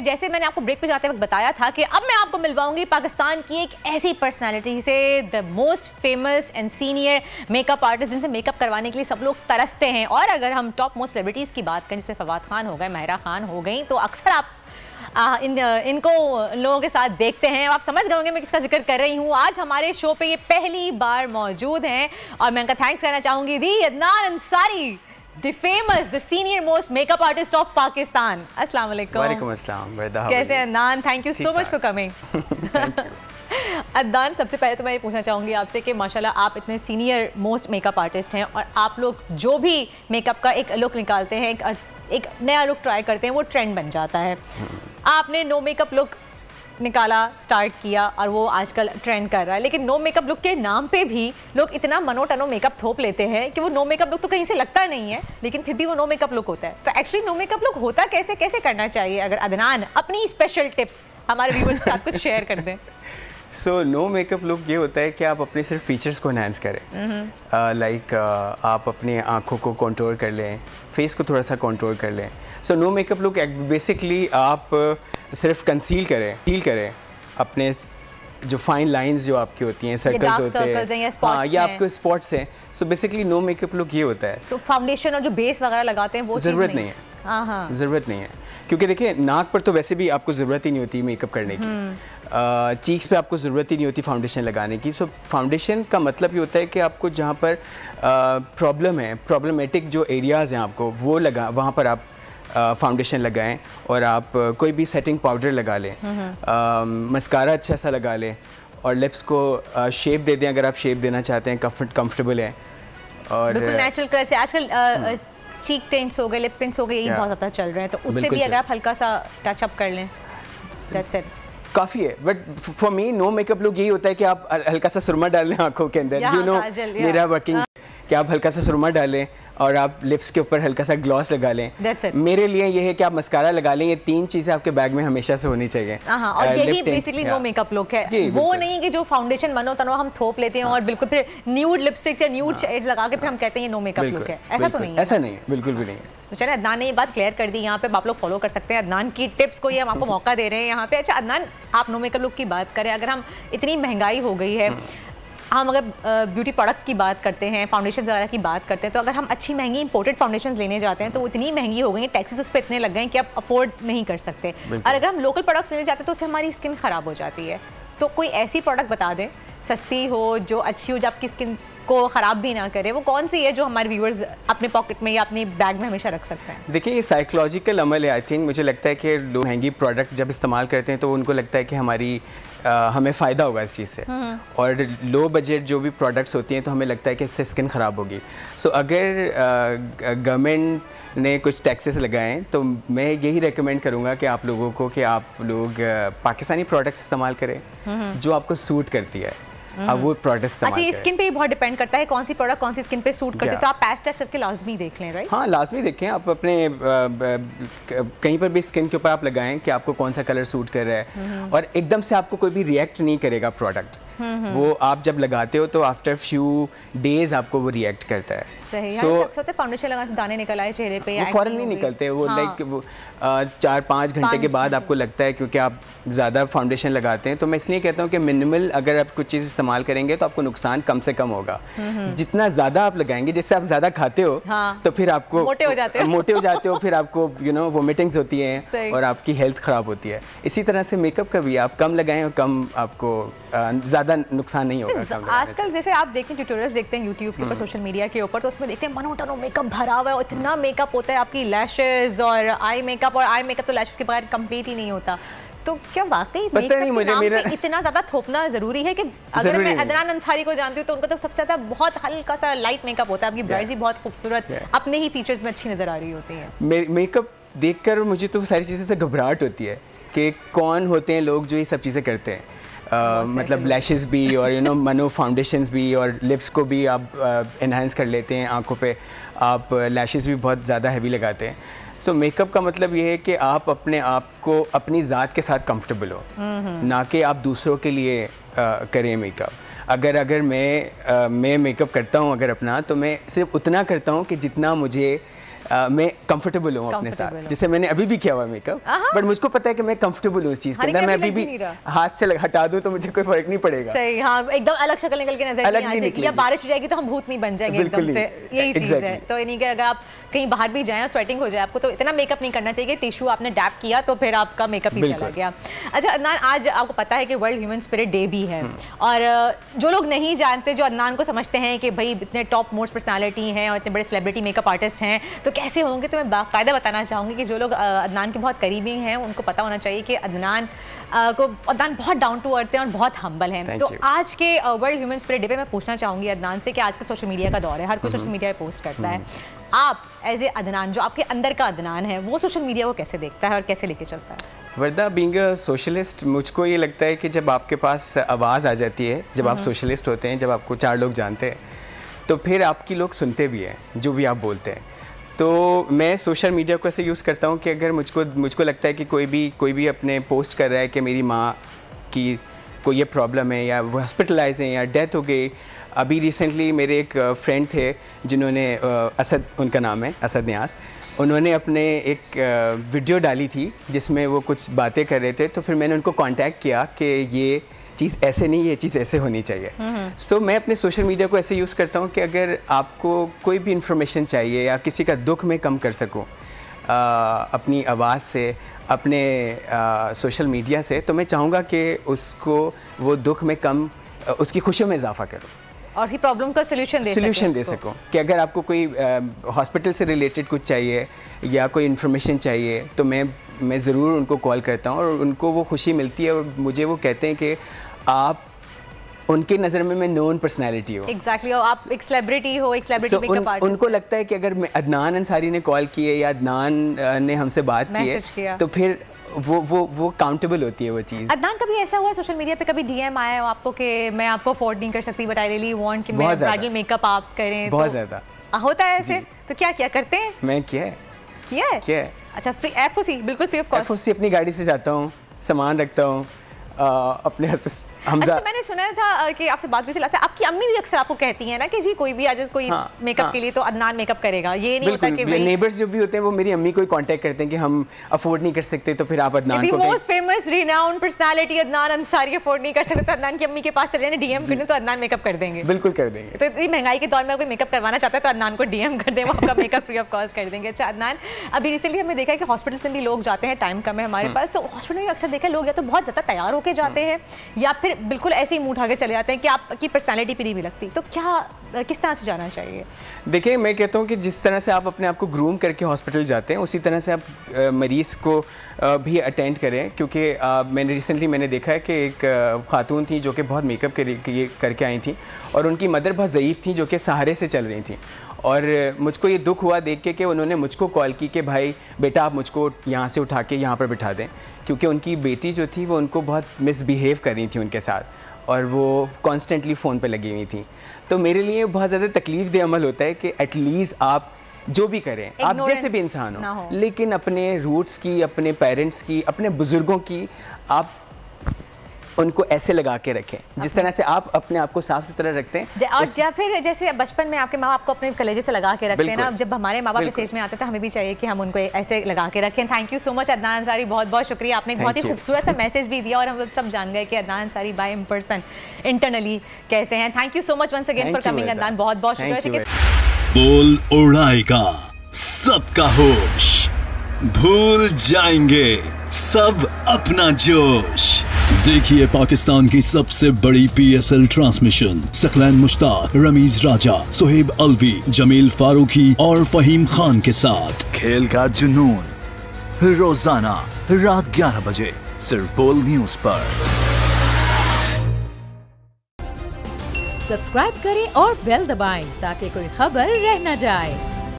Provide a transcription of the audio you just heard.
जैसे मैंने आपको ब्रेक पे जाते वक्त बताया था कि अब मैं आपको मिलवाऊंगी पाकिस्तान की एक ऐसी पर्सनालिटी से, the most famous and senior makeup artist, जिनसे मेकअप करवाने के लिए सब लोग तरसते हैं। और अगर हम टॉप मोस्ट सेलिब्रिटीज़ की बात करें, जिसमें फवाद खान हो गए, माहिरा खान हो गई, तो अक्सर आप इनको लोगों के साथ देखते हैं। आप समझ गए होंगे मैं किसका जिक्र कर रही हूँ। आज हमारे शो पे ये पहली बार मौजूद हैं और मैं इनका थैंक्स करना चाहूँगी दी Adnan Ansari, the famous, the senior most makeup artist of Pakistan. अस्सलाम वालेकुम। वालेकुम अस्सलाम। कैसे Adnan? Thank you so much for coming. Adnan, सबसे पहले तो मैं ये पूछना चाहूँगी आपसे कि माशाल्लाह आप इतने सीनियर मोस्ट मेकअप आर्टिस्ट हैं और आप लोग जो भी मेकअप का एक लुक निकालते हैं, एक नया लुक ट्राई करते हैं, वो ट्रेंड बन जाता है। आपने नो मेकअप लुक निकाला, स्टार्ट किया और वो आजकल ट्रेंड कर रहा है, लेकिन नो मेकअप लुक के नाम पे भी लोग इतना मनोटनो मेकअप थोप लेते हैं कि वो नो मेकअप लुक तो कहीं से लगता नहीं है, लेकिन फिर भी वो नो मेकअप लुक होता है। तो एक्चुअली नो मेकअप लुक होता कैसे, कैसे करना चाहिए? अगर अदनान अपनी स्पेशल टिप्स हमारे व्यूअर्स के साथ कुछ शेयर कर दें। सो नो मेकअप लुक ये होता है कि आप अपने सिर्फ फीचर्स को एनहांस करें। लाइक आप अपनी आँखों को कंट्रोल कर लें, फेस को थोड़ा सा कंट्रोल कर लें। So no makeup look basically आप सिर्फ कंसील करें अपने जो फाइन लाइंस जो आपकी होती हैं, सर्कल्स होते हैं, हाँ, ये आपके स्पॉट्स हैं। So basically no makeup look ये होता है। तो फाउंडेशन और जो बेस वगैरह लगाते हैं वो ज़रूरत नहीं है। ज़रूरत नहीं है, क्योंकि देखिए नाक पर तो वैसे भी आपको ज़रूरत ही नहीं होती मेकअप करने की। चीक्स पे आपको ज़रूरत ही नहीं होती फाउंडेशन लगाने की। सो फाउंडेशन का मतलब ये होता है कि आपको जहाँ पर प्रॉब्लम है, प्रॉब्लमेटिक जो एरियाज़ हैं आपको वो वहाँ पर आप फाउंडेशन लगाएं और आप कोई भी सेटिंग पाउडर लगा लें, मस्कारा अच्छा सा लगा लें और लिप्स को शेप दे दें अगर आप शेप देना चाहते हैं, कंफर्टेबल है। और बिल्कुल नेचुरल कलर से आजकल चीक टिंट्स हो गए, लिप टिंट्स हो गए, यही बहुत ज़्यादा चल रहे हैं, तो उससे भी अगर आप हल्का सा टच अप कर लें, दैट्स इट, काफ़ी है। But for me know makeup look यही होता है कि आप हल्का सा सुरमा डाल लें आंखों के अंदर, यू नो मेरा वर्किंग, कि आप हल्का सा सुरमा डालें और आप लिप्स के ऊपर हल्का सा ग्लॉस लगा लें। मेरे लिए ये है कि आप मस्कारा लगा लें। ये तीन चीज़ें आपके बैग में हमेशा से होनी चाहिए। और यही बेसिकली नो मेकअप लुक है, वो नहीं कि जो फाउंडेशन मनो तनो हम थोप लेते हैं और बिल्कुल फिर न्यूड लिपस्टिक या न्यूड शेड्स लगा के फिर हम कहते हैं ये नो मेकअप लुक है। ऐसा तो नहीं है, ऐसा नहीं है, बिल्कुल भी नहीं है। तो चलिए अदनान ने ये बात क्लियर कर दी, यहाँ पे आप लोग फॉलो कर सकते हैं अदनान की टिप्स को, ये हम आपको मौका दे रहे हैं यहाँ पे। अच्छा अदनान, आप नो मेकअप लुक की बात करें, अगर हम इतनी महंगाई हो गई है, हम अगर ब्यूटी प्रोडक्ट्स की बात करते हैं, फाउंडेशन वगैरह की बात करते हैं, तो अगर हम अच्छी महंगी इंपोर्टेड फाउंडेशन लेने जाते हैं तो वो इतनी महंगी हो गई हैं, टैक्सेस उस पर इतने लग गए हैं कि आप अफोर्ड नहीं कर सकते। और अगर हम लोकल प्रोडक्ट्स लेने जाते हैं तो उससे हमारी स्किन ख़राब हो जाती है। तो कोई ऐसी प्रोडक्ट बता दें, सस्ती हो, जो अच्छी हो, जो आपकी स्किन को ख़राब भी ना करे, वो कौन सी है जो हमारे व्यूअर्स अपने पॉकेट में या अपनी बैग में हमेशा रख सकते हैं? देखिए ये साइकोलॉजिकल अमल है। आई थिंक मुझे लगता है कि लोग महंगी प्रोडक्ट जब इस्तेमाल करते हैं तो उनको लगता है कि हमें फ़ायदा होगा इस चीज़ से, और लो बजट जो भी प्रोडक्ट्स होती हैं तो हमें लगता है कि इससे स्किन ख़राब होगी। सो अगर गवर्नमेंट ने कुछ टैक्सेस लगाएं तो मैं यही रेकमेंड करूँगा कि आप लोगों को कि आप लोग पाकिस्तानी प्रोडक्ट्स इस्तेमाल करें जो आपको सूट करती है। अब वो प्रोडक्ट इस्तेमाल अच्छा, ये स्किन पे बहुत डिपेंड करता है कौन सी प्रोडक्ट कौन सी स्किन पे सूट करती है, तो आप पैच टेस्ट करके लाजमी देख लें, राइट? हाँ, लाजमी देखें। आप अपने कहीं पर भी स्किन के ऊपर आप लगाएं कि आपको कौन सा कलर सूट कर रहा है, और एकदम से आपको कोई भी रिएक्ट नहीं करेगा प्रोडक्ट। वो आप जब लगाते हो तो आफ्टर फ्यू डेज आपको वो रिएक्ट करता है। सही है। फाउंडेशन लगाने से दाने निकल आए चेहरे पे, वो फौरन नहीं निकलते, वो लाइक वो 4-5 घंटे के बाद आपको लगता है, क्योंकि आप ज़्यादा फाउंडेशन लगाते हैं। तो मैं इसलिए कहता हूँ कि मिनिमल अगर आप कुछ चीज़ इस्तेमाल करेंगे तो आपको नुकसान कम से कम होगा। जितना ज़्यादा आप लगाएंगे, जिससे आप ज़्यादा खाते हो तो फिर आपको मोटे हो जाते हो फिर आपको वोमिटिंग्स होती हैं और आपकी हेल्थ ख़राब होती है। इसी तरह से मेकअप का भी आप कम लगाएं और कम आपको ज़्यादा नुकसान नहीं होगा। आजकल जैसे आप देखते हैं ट्यूटोरियल्स देखते हैं यूट्यूब के ऊपर, सोशल मीडिया के ऊपर, तो उसमें देखते हैं मनोटनो मेकअप भरा हुआ है, इतना मेकअप होता है, आपकी लैशेस और आई मेकअप तो लैशेस के बगैर कंप्लीट ही नहीं होता। तो क्या वाकई मेरा इतना ज़्यादा थोपना ज़रूरी है? कि अगर मैं अदनान अंसारी को जानती हूँ तो उनका तो सबसे ज़्यादा बहुत हल्का सा लाइट मेकअप होता है, आपकी ब्राइड्स भी बहुत खूबसूरत अपने ही फीचर्स में अच्छी नज़र आ रही होती हैं। मेकअप देखकर मुझे तो सारी चीज़ें से घबराहट होती है कि कौन होते हैं लोग जो ये सब चीज़ें करते हैं। मतलब लैशेस भी और मनो फाउंडेशंस भी और लिप्स को भी आप एनहांस कर लेते हैं, आंखों पे आप लैशेस भी बहुत ज़्यादा हैवी लगाते हैं। सो मेकअप का मतलब ये है कि आप अपने आप को अपनी ज़ात के साथ कंफर्टेबल हो, ना कि आप दूसरों के लिए करें मेकअप। अगर मैं मेकअप करता हूँ अगर अपना, तो मैं सिर्फ उतना करता हूँ कि जितना मुझे मैं कंफर्टेबल हूँ अपने साथ, जैसे मैंने अभी भी किया हुआ मेकअप, बट मुझको पता है कि मैं कंफर्टेबल हूँ इस चीज़ के अंदर। मैं अभी भी हाथ से हटा दूँ तो मुझे कोई फर्क नहीं पड़ेगा। सही, हाँ, एकदम अलग शक्ल निकल के नजर नहीं आएगी, या बारिश हो जाएगी तो हम भूत नहीं बन जाएंगे एकदम से, यही चीज़ है। तो यानी कि अगर आप कहीं बाहर भी जाएं, स्वेटिंग हो जाए आपको, तो इतना मेकअप नहीं करना चाहिए, टिश्यू आपने डैप किया तो फिर आपका मेकअप ही चला गया। अच्छा अदनान, आज आपको पता है कि वर्ल्ड ह्यूमन स्पिरिट डे भी है, और जो लोग नहीं जानते, जो अदनान को समझते हैं कि भाई इतने टॉप मोस्ट पर्सनालिटी हैं और इतने बड़े सेलिब्रिटी मेकअप आर्टिस्ट हैं तो कैसे होंगे, तो मैं बाकायदा बताना चाहूँगी कि जो लोग अदनान के बहुत करीबी हैं उनको पता होना चाहिए कि अदनान बहुत डाउन टू अर्थ है और बहुत हम्बल है। तो आज के वर्ल्ड ह्यूमन स्पिरिट डे पे मैं पूछना चाहूँगी अदनान से कि आज का सोशल मीडिया का दौर है, हर कोई सोशल मीडिया पे पोस्ट करता है, आप एज ए अदनान, जो आपके अंदर का अदनान है, वो सोशल मीडिया को कैसे देखता है और कैसे लेके चलता है? वर्दा, बीइंग अ सोशलिस्ट, मुझको ये लगता है कि जब आपके पास आवाज़ आ जाती है, जब आप सोशलिस्ट होते हैं, जब आपको 4 लोग जानते हैं, तो फिर आपकी लोग सुनते भी हैं जो भी आप बोलते हैं। तो मैं सोशल मीडिया को ऐसे यूज़ करता हूँ कि अगर मुझको लगता है कि कोई भी अपने पोस्ट कर रहा है कि मेरी माँ की कोई ये प्रॉब्लम है, या वो हॉस्पिटलाइज हैं, या डेथ हो गई। अभी रिसेंटली मेरे एक फ्रेंड थे जिन्होंने असद, उनका नाम है असद न्यास, उन्होंने अपने एक वीडियो डाली थी जिसमें वो कुछ बातें कर रहे थे, तो फिर मैंने उनको कांटेक्ट किया कि ये चीज़ ऐसे नहीं, ये चीज़ ऐसे होनी चाहिए। सो मैं अपने सोशल मीडिया को ऐसे यूज़ करता हूँ कि अगर आपको कोई भी इंफॉर्मेशन चाहिए या किसी का दुख मैं कम कर सकूँ अपनी आवाज़ से, अपने सोशल मीडिया से, तो मैं चाहूँगा कि उसको वो दुख में कम, उसकी खुशियों में इजाफा करूँ और उसकी प्रॉब्लम का सोल्यूशन दे सकूँ। कि अगर आपको कोई हॉस्पिटल से रिलेटेड कुछ चाहिए या कोई इन्फॉर्मेशन चाहिए तो मैं ज़रूर उनको कॉल करता हूँ, और उनको वो खुशी मिलती है, और मुझे वो कहते हैं कि आप उनकी नज़र में मैं नोन पर्सनैलिटी हूँ। एग्जैक्टली, और आप एक सेलिब्रिटी हो, एक सेलिब्रिटी मेकअप आर्टिस्ट। उनको लगता है कि अगर अदनान अंसारी ने कॉल किए या अदनान ने हमसे बात की है तो फिर वो काउंटेबल होती है वो चीज़। अदनान, कभी ऐसा हुआ सोशल मीडिया पे, कभी डीएम आया हो आपको कि मैं आपको अफोर्ड नहीं कर सकती बट आई रियली वांट कि मैं ब्राइडल मेकअप आप करें? बहुत ज़्यादा होता है ऐसे, तो क्या करते हैं? मैं किया है। अच्छा, फ्री एफओसी, बिल्कुल फ्री ऑफ कॉस्ट? एफओसी अपनी गाड़ी से जाता हूँ, सामान रखता हूँ, अपने हमजा। मैंने सुना था कि आपसे बात हुई थी, आपकी अम्मी भी अक्सर आपको कहती हैं ना कि जी कोई भी आज कोई मेकअप के लिए तो अदनान मेकअप करेगा, ये नहीं होता कि भाई नेबर्स जो भी होते हैं वो मेरी अम्मी को ही कांटेक्ट करते हैं कि हम अफोर्ड नहीं कर सकते तो फिर आप अदनान को, most famous renowned personality Adnan Ansari afford नहीं कर सकते तो अदनान की अम्मी के पास चले जाएं, डीएम करने तो अदनान मेकअप कर देंगे। बिल्कुल कर देंगे। तो इतनी महंगाई के दौर में कोई मेकअप करवाना चाहता है तो अदनान को डीएम कर दें, वो आपका मेकअप फ्री ऑफ कॉस्ट कर देंगे। अच्छा अदनान, अभी रिसेंटली हमने देखा है कि हॉस्पिटल में भी लोग जाते हैं, टाइम कम है हमारे पास, तो हॉस्पिटल में अक्सर देखा लोग या तो बहुत ज़्यादा तैयार होकर जाते हैं या फिर बिल्कुल ऐसे ही मुंह उठा के चले जाते हैं कि आपकी पर्सनालिटी पे नहीं भी लगती, तो क्या किस तरह से जाना चाहिए? देखिए, मैं कहता हूँ कि जिस तरह से आप अपने आप को ग्रूम करके हॉस्पिटल जाते हैं उसी तरह से आप मरीज़ को भी अटेंड करें, क्योंकि मैंने देखा है कि एक खातून थी जो कि बहुत मेकअप करके आई थी और उनकी मदर बहुत ज़ईफ़ थी जो कि सहारे से चल रही थी, और मुझको ये दुख हुआ देख के कि उन्होंने मुझको कॉल की कि भाई बेटा आप मुझको यहाँ से उठा के यहाँ पर बिठा दें, क्योंकि उनकी बेटी जो थी वो उनको बहुत मिसबिहेव कर रही थी उनके साथ और वो कॉन्स्टेंटली फ़ोन पे लगी हुई थी। तो मेरे लिए बहुत ज़्यादा तकलीफ़ दे अमल होता है कि एटलीस्ट आप जो भी करें, आप जैसे भी इंसान हो, लेकिन अपने रूट्स की, अपने पेरेंट्स की, अपने बुज़ुर्गों की आप उनको ऐसे लगा के रखें जिस तरह से आप अपने आप को साफ सुथरा रखते हैं। और या फिर जैसे बचपन में आपके माँ बाप को अपने कलेजे से लगा के रखते हैं ना, जब हमारे माँ बाप इस स्टेज में आते हैं तो हमें भी चाहिए कि हम उनको ऐसे लगा के रखें। Thank you so much Adnan Ansari, बहुत बहुत शुक्रिया, आपने एक बहुत ही खूबसूरत सा मैसेज भी दिया और हम सब जान गए कि Adnan Ansari by in person internally कैसे हैं। Thank you so much once again for coming Adnan, बहुत बहुत शुक्रिया। बोल उड़ाएगा सबका होश, भूल जाएंगे सब अपना जोश। देखिए पाकिस्तान की सबसे बड़ी PSL ट्रांसमिशन, सकलैन मुश्ताक, रमीज राजा, सुहेब अलवी, जमील फारूकी और फहीम खान के साथ खेल का जुनून रोजाना रात 11 बजे सिर्फ बोल न्यूज पर। सब्सक्राइब करें और बेल दबाएं ताकि कोई खबर रह न जाए।